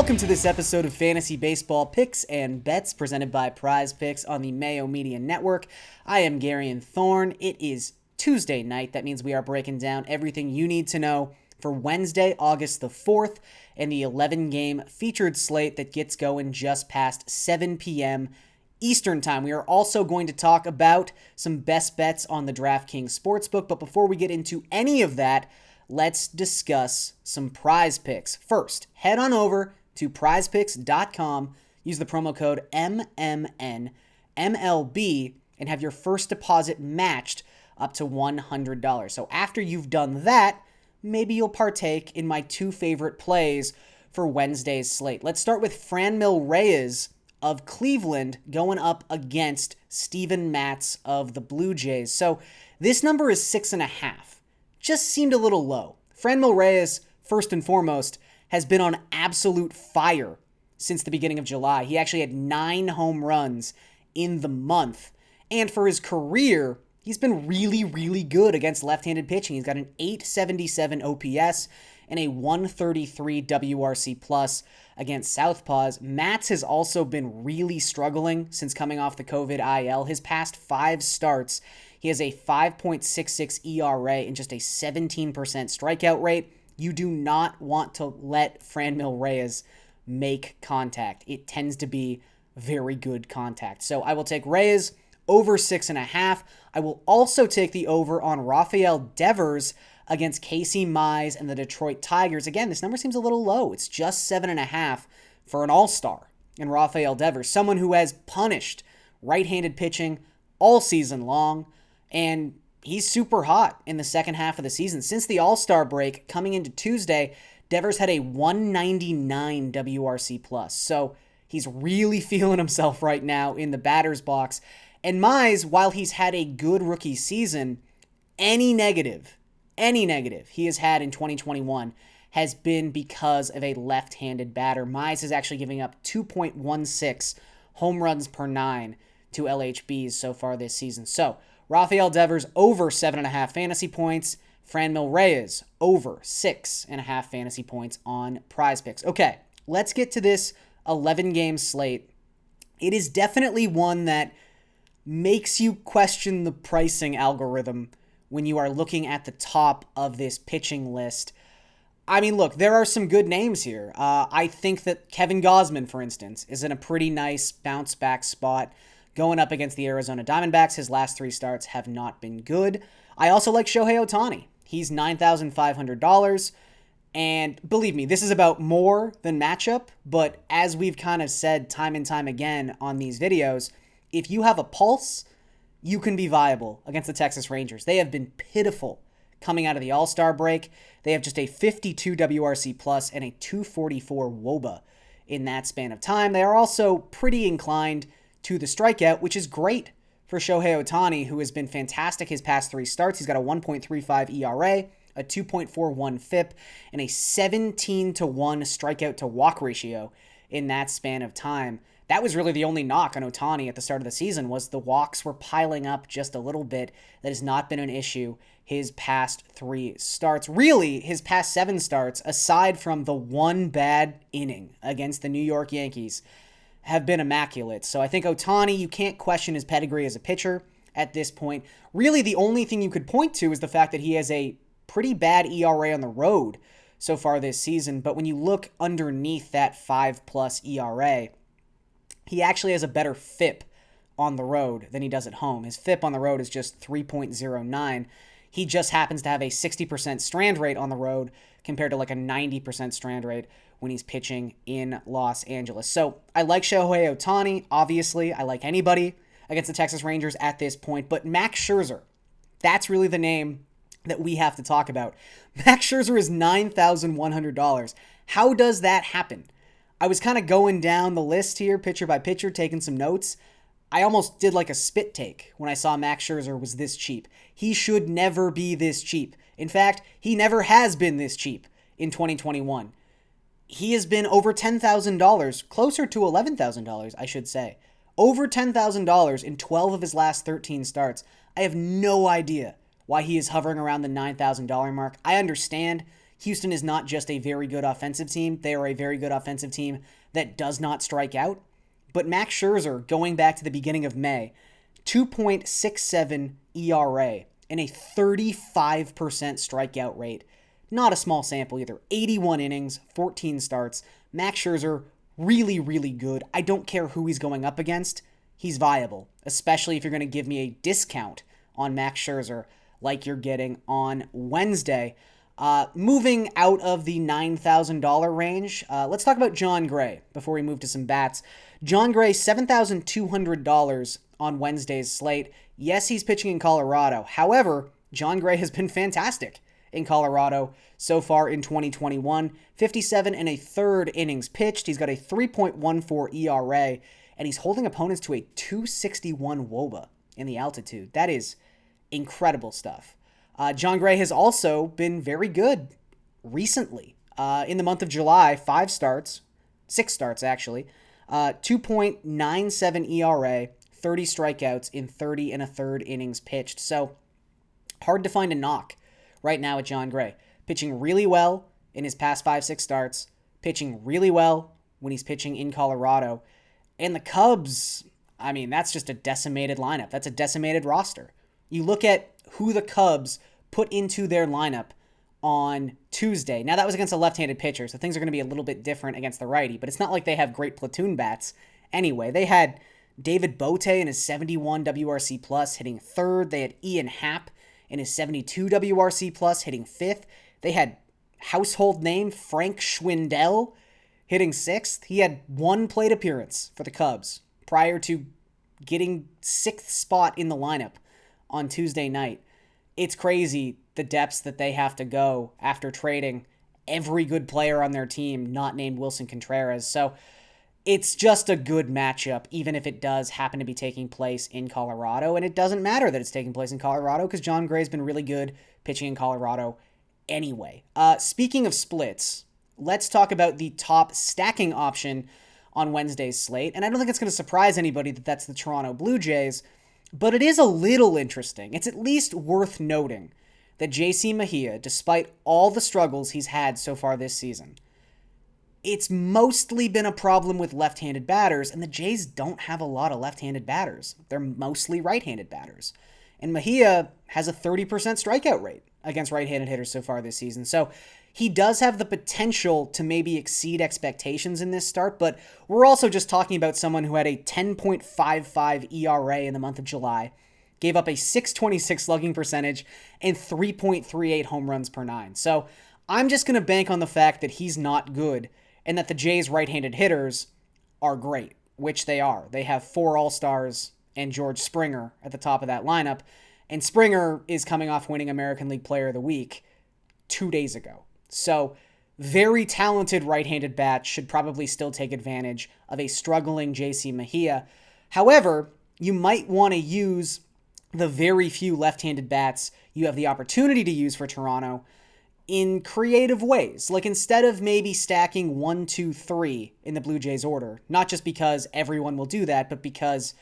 Welcome to this episode of Fantasy Baseball Picks and Bets presented by Prize Picks on the Mayo Media Network. I am Garion Thorne. It is Tuesday night. That means we are breaking down everything you need to know for Wednesday, August the 4th, and the 11-game featured slate that gets going just past 7 p.m. Eastern Time. We are also going to talk about some best bets on the DraftKings Sportsbook, but before we get into any of that, let's discuss some prize picks. First, head on over to prizepicks.com, use the promo code MMNMLB, and have your first deposit matched up to $100. So after you've done that, maybe you'll partake in my two favorite plays for Wednesday's slate. Let's start with Franmil Reyes of Cleveland going up against Steven Matz of the Blue Jays. So this number is 6.5. Just seemed a little low. Franmil Reyes, first and foremost, has been on absolute fire since the beginning of July. He actually had 9 home runs in the month. And for his career, he's been really, really good against left-handed pitching. He's got an 877 OPS and a 133 WRC plus against southpaws. Matz has also been really struggling since coming off the COVID IL. His past 5 starts, he has a 5.66 ERA and just a 17% strikeout rate. You do not want to let Franmil Reyes make contact. It tends to be very good contact. So I will take Reyes over 6.5. I will also take the over on Rafael Devers against Casey Mize and the Detroit Tigers. Again, this number seems a little low. It's just 7.5 for an all-star in Rafael Devers, someone who has punished right-handed pitching all season long, and he's super hot in the second half of the season. Since the All-Star break coming into Tuesday, Devers had a 199 WRC plus. So he's really feeling himself right now in the batter's box. And Mize, while he's had a good rookie season, any negative he has had in 2021 has been because of a left-handed batter. Mize is actually giving up 2.16 home runs per 9 to LHBs so far this season. So Rafael Devers over 7.5 fantasy points. Franmil Reyes over 6.5 fantasy points on Prize Picks. Okay, let's get to this 11-game slate. It is definitely one that makes you question the pricing algorithm when you are looking at the top of this pitching list. I mean, look, there are some good names here. I think that Kevin Gausman, for instance, is in a pretty nice bounce-back spot going up against the Arizona Diamondbacks. His last 3 starts have not been good. I also like Shohei Ohtani. He's $9,500. And believe me, this is about more than matchup. But as we've kind of said time and time again on these videos, if you have a pulse, you can be viable against the Texas Rangers. They have been pitiful coming out of the All-Star break. They have just a 52 WRC plus and a 244 WOBA in that span of time. They are also pretty inclined to the strikeout, which is great for Shohei Ohtani, who has been fantastic his past 3 starts. He's got a 1.35 ERA, a 2.41 FIP, and a 17-1 strikeout to walk ratio in that span of time. That was really the only knock on Ohtani at the start of the season, was the walks were piling up just a little bit. That has not been an issue his past 3 starts. Really, his past 7 starts, aside from the one bad inning against the New York Yankees, have been immaculate. So I think Ohtani, you can't question his pedigree as a pitcher at this point. Really, the only thing you could point to is the fact that he has a pretty bad ERA on the road so far this season. But when you look underneath that 5+ ERA, he actually has a better FIP on the road than he does at home. His FIP on the road is just 3.09. He just happens to have a 60% strand rate on the road compared to like a 90% strand rate when he's pitching in Los Angeles. So I like Shohei Ohtani. Obviously, I like anybody against the Texas Rangers at this point. But Max Scherzer, that's really the name that we have to talk about. Max Scherzer is $9,100. How does that happen? I was kind of going down the list here, pitcher by pitcher, taking some notes. I almost did like a spit take when I saw Max Scherzer was this cheap. He should never be this cheap. In fact, he never has been this cheap in 2021. He has been over $10,000, closer to $11,000, I should say. Over $10,000 in 12 of his last 13 starts. I have no idea why he is hovering around the $9,000 mark. I understand Houston is not just a very good offensive team. They are a very good offensive team that does not strike out. But Max Scherzer, going back to the beginning of May, 2.67 ERA and a 35% strikeout rate. Not a small sample either. 81 innings, 14 starts. Max Scherzer, really, really good. I don't care who he's going up against. He's viable, especially if you're going to give me a discount on Max Scherzer like you're getting on Wednesday. Moving out of the $9,000 range, let's talk about Jon Gray before we move to some bats. Jon Gray, $7,200 on Wednesday's slate. Yes, he's pitching in Colorado. However, Jon Gray has been fantastic in Colorado so far in 2021. 57 and a third innings pitched. He's got a 3.14 ERA, and he's holding opponents to a 261 WOBA in the altitude. That is incredible stuff. Jon Gray has also been very good recently. In the month of July, 6 starts actually, 2.97 ERA, 30 strikeouts in 30 and a third innings pitched. So hard to find a knock right now at Jon Gray. Pitching really well in his past 5-6 starts, pitching really well when he's pitching in Colorado. And the Cubs, I mean, that's just a decimated lineup. That's a decimated roster. You look at who the Cubs put into their lineup on Tuesday. Now, that was against a left-handed pitcher, so things are going to be a little bit different against the righty, but it's not like they have great platoon bats anyway. They had David Bote in his 71 WRC plus hitting third. They had Ian Happ in his 72 WRC plus hitting fifth. They had household name Frank Schwindel hitting sixth. He had one plate appearance for the Cubs prior to getting sixth spot in the lineup on Tuesday night. It's crazy the depths that they have to go after trading every good player on their team not named Wilson Contreras. So it's just a good matchup, even if it does happen to be taking place in Colorado. And it doesn't matter that it's taking place in Colorado because Jon Gray's been really good pitching in Colorado anyway. Speaking of splits, let's talk about the top stacking option on Wednesday's slate. And I don't think it's going to surprise anybody that that's the Toronto Blue Jays, but it is a little interesting. It's at least worth noting that JC Mejia, despite all the struggles he's had so far this season, it's mostly been a problem with left-handed batters, and the Jays don't have a lot of left-handed batters. They're mostly right-handed batters. And Mejia has a 30% strikeout rate against right-handed hitters so far this season. So he does have the potential to maybe exceed expectations in this start, but we're also just talking about someone who had a 10.55 ERA in the month of July, gave up a .626 slugging percentage, and 3.38 home runs per nine. So I'm just going to bank on the fact that he's not good and that the Jays' right-handed hitters are great, which they are. They have 4 All-Stars and George Springer at the top of that lineup, and Springer is coming off winning American League Player of the Week 2 days ago. So very talented right-handed bats should probably still take advantage of a struggling JC Mejia. However, you might want to use the very few left-handed bats you have the opportunity to use for Toronto in creative ways. Like instead of maybe stacking 1, 2, 3 in the Blue Jays order, not just because everyone will do that, but because,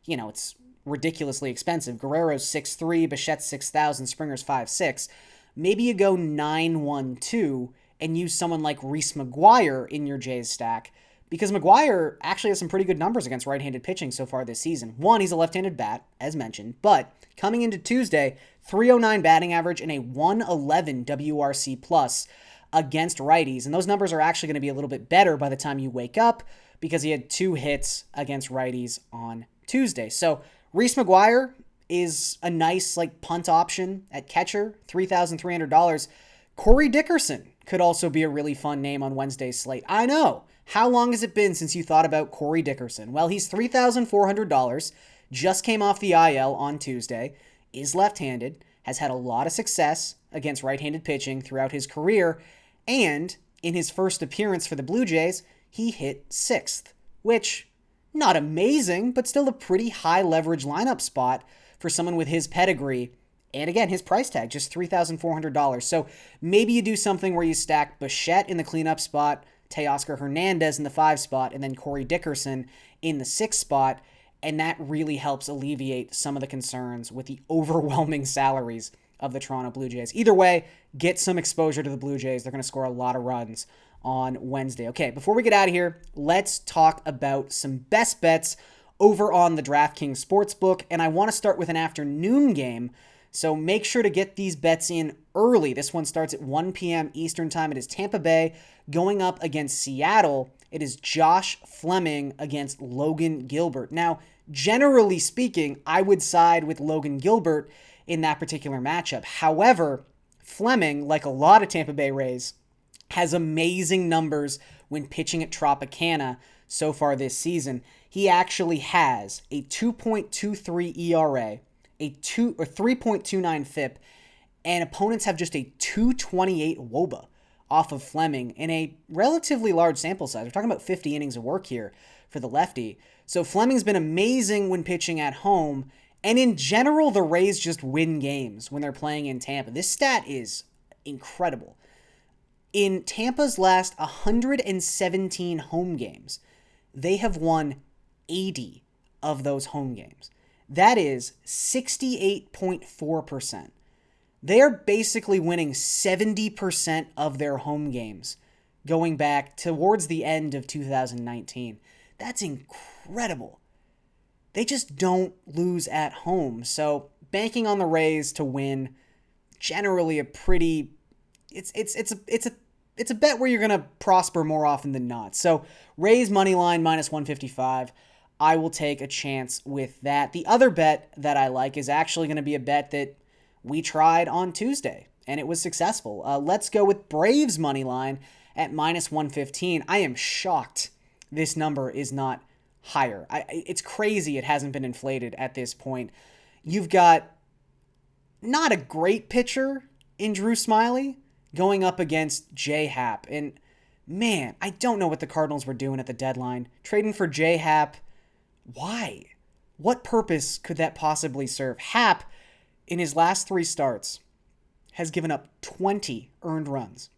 it's ridiculously expensive. Guerrero's 6'3", Bichette's 6,000, Springer's 5'6". Maybe you go 9, 1, 2 and use someone like Reese McGuire in your Jays stack, because McGuire actually has some pretty good numbers against right-handed pitching so far this season. One, he's a left-handed bat, as mentioned, but coming into Tuesday, 309 batting average and a 111 WRC plus against righties. And those numbers are actually going to be a little bit better by the time you wake up because he had 2 hits against righties on Tuesday. So Reese McGuire is a nice punt option at catcher, $3,300. Corey Dickerson could also be a really fun name on Wednesday's slate. I know. How long has it been since you thought about Corey Dickerson? Well, he's $3,400, just came off the IL on Tuesday, is left-handed, has had a lot of success against right-handed pitching throughout his career, and in his first appearance for the Blue Jays, he hit 6th, which, not amazing, but still a pretty high leverage lineup spot for someone with his pedigree. And again, his price tag, just $3,400. So maybe you do something where you stack Bichette in the cleanup spot, Teoscar Hernandez in the 5 spot, and then Corey Dickerson in the 6 spot. And that really helps alleviate some of the concerns with the overwhelming salaries of the Toronto Blue Jays. Either way, get some exposure to the Blue Jays. They're going to score a lot of runs on Wednesday. Okay, before we get out of here, let's talk about some best bets over on the DraftKings Sportsbook. And I want to start with an afternoon game, so make sure to get these bets in early. This one starts at 1 p.m. Eastern Time. It is Tampa Bay going up against Seattle. It is Josh Fleming against Logan Gilbert. Now, generally speaking, I would side with Logan Gilbert in that particular matchup. However, Fleming, like a lot of Tampa Bay Rays, has amazing numbers when pitching at Tropicana so far this season. He actually has a 2.23 ERA, a 3.29 FIP, and opponents have just a 2.28 WOBA off of Fleming in a relatively large sample size. We're talking about 50 innings of work here for the lefty. So Fleming's been amazing when pitching at home, and in general, the Rays just win games when they're playing in Tampa. This stat is incredible. In Tampa's last 117 home games, they have won 80 of those home games. That is 68.4%. They are basically winning 70% of their home games going back towards the end of 2019. That's incredible. They just don't lose at home. So banking on the Rays to win, generally a pretty... It's a bet where you're going to prosper more often than not. So Rays money line minus 155. I will take a chance with that. The other bet that I like is actually going to be a bet that we tried on Tuesday, and it was successful. Let's go with Braves money line at minus 115. I am shocked this number is not higher. It's crazy it hasn't been inflated at this point. You've got not a great pitcher in Drew Smyly going up against J-Happ. And man, I don't know what the Cardinals were doing at the deadline. Trading for J-Happ, why? What purpose could that possibly serve? Happ, in his last 3 starts, has given up 20 earned runs.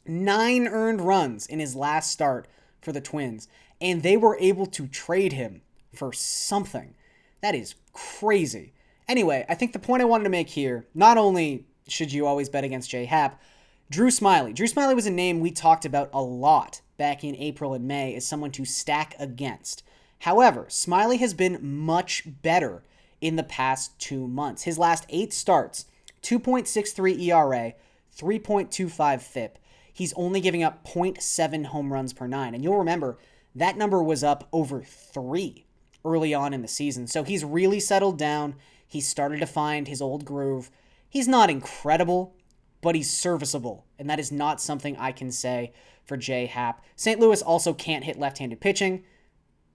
9 earned runs in his last start for the Twins. And they were able to trade him for something. That is crazy. Anyway, I think the point I wanted to make here, not only should you always bet against J-Happ, Drew Smyly. Drew Smyly was a name we talked about a lot back in April and May as someone to stack against. However, Smyly has been much better in the past 2 months. His last 8 starts, 2.63 ERA, 3.25 FIP. He's only giving up 0.7 home runs per 9. And you'll remember, that number was up over 3 early on in the season. So he's really settled down. He's started to find his old groove. He's not incredible, but he's serviceable. And that is not something I can say for J-Happ. St. Louis also can't hit left-handed pitching.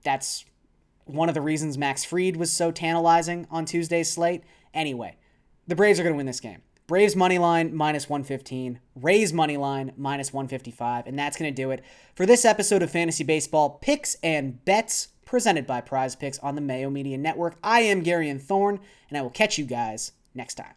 That's one of the reasons Max Fried was so tantalizing on Tuesday's slate. Anyway, the Braves are going to win this game. Braves money line minus 115, Rays money line minus 155, and that's going to do it for this episode of Fantasy Baseball Picks and Bets presented by Prize Picks on the Mayo Media Network. I am Garion Thorne, and I will catch you guys next time.